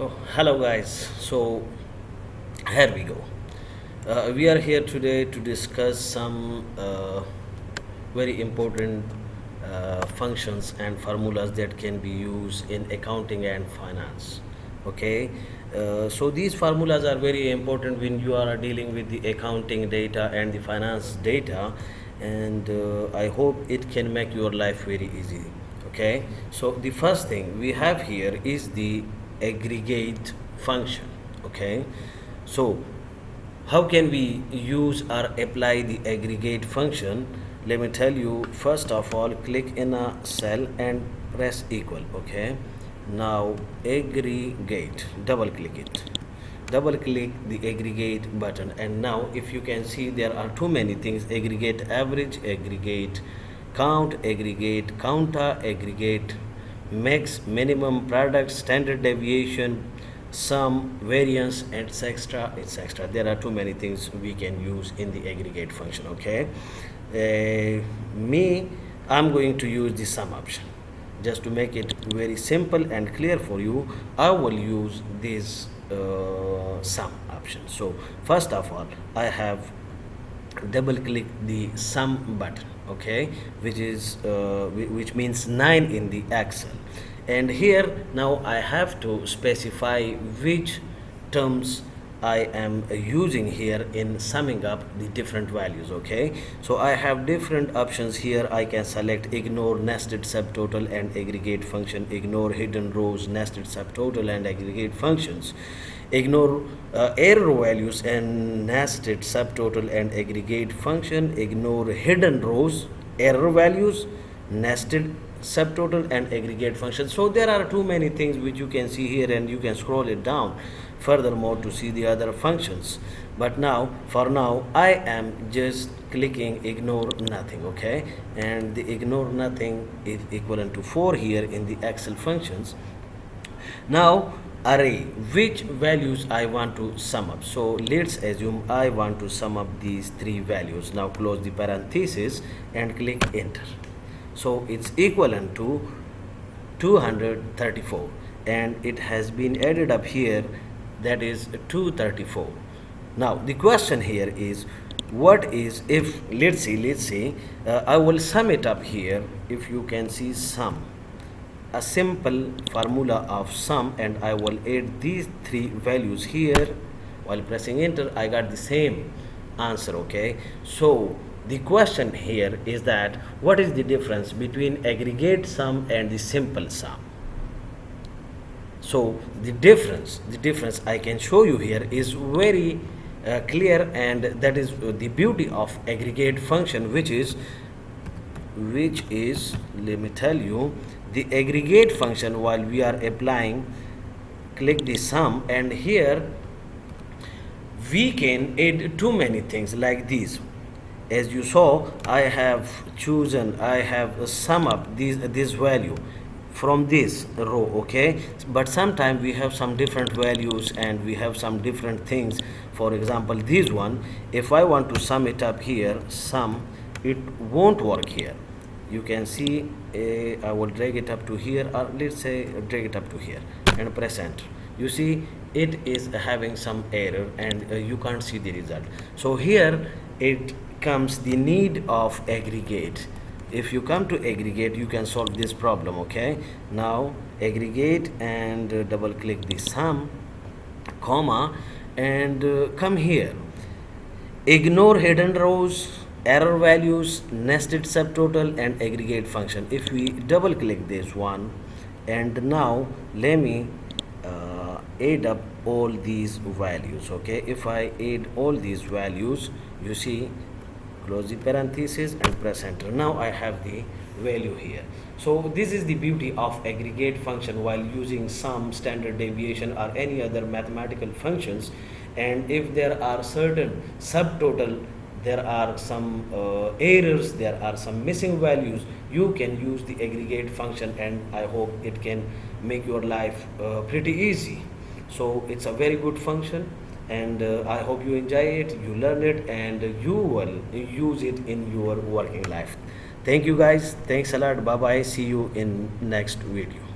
Oh, hello guys. So here we go. We are here today to discuss some very important functions and formulas that can be used in accounting and finance. Okay, so these formulas are very important when you are dealing with the accounting data and the finance data, and I hope it can make your life very easy. Okay, so the first thing we have here is the aggregate function. Okay, so how can we use or apply the aggregate function? Let me tell you, first of all, click in a cell and press equal. Okay, now aggregate, double click it, double click the aggregate button, and now if you can see, there are too many things: aggregate average, aggregate count, aggregate counter, aggregate max, minimum, product, standard deviation, sum, variance, etc., etc. There are too many things we can use in the aggregate function. Okay, I'm going to use the sum option. Just to make it very simple and clear for you, I will use this sum option. So first of all, I have double click the sum button. Okay, which means 9 in the Excel, and here now I have to specify which terms I am using here in summing up the different values. Okay, so I have different options here. I can select ignore nested subtotal and aggregate function, ignore hidden rows, nested subtotal and aggregate functions, ignore error values and nested subtotal and aggregate function, ignore hidden rows, error values, nested subtotal and aggregate function. So there are too many things which you can see here, and you can scroll it down furthermore to see the other functions. But now, for now, I am just clicking ignore nothing. Okay, and the ignore nothing is equivalent to 4 here in the Excel functions. Now array, which values I want to sum up. So let's assume I want to sum up these 3 values. Now close the parenthesis and click enter. So it's equivalent to 234, and it has been added up here, that is 234. Now the question here is, what is if, let's see, I will sum it up here. If you can see sum, a simple formula of sum, and I will add these 3 values here. While pressing enter, I got the same answer. Okay, so the question here is that what is the difference between aggregate sum and the simple sum? So the difference I can show you here is very clear, and that is the beauty of aggregate function, which is, let me tell you, the aggregate function. While we are applying, click the sum, and here we can add too many things like these. As you saw, I have sum up this value from this row. Okay, but sometimes we have some different values and we have some different things. For example, this one, if I want to sum it up here, sum, it won't work here. You can see, I will drag it up to here, or let's say drag it up to here and press enter. You see it is having some error, and you can't see the result. So here it comes the need of aggregate. If you come to aggregate, you can solve this problem. Okay, now aggregate and double click the sum, comma, and come here, ignore hidden rows, error values, nested subtotal and aggregate function. If we double click this one, and now let me add up all these values. Okay, if I add all these values, you see, close the parenthesis and press enter. Now I have the value here. So this is the beauty of aggregate function while using sum, standard deviation, or any other mathematical functions. And if there are certain subtotal, there are some errors, there are some missing values, you can use the aggregate function, and I hope it can make your life pretty easy. So it's a very good function, and I hope you enjoy it, you learn it, and you will use it in your working life. Thank you guys, thanks a lot, bye bye, see you in next video.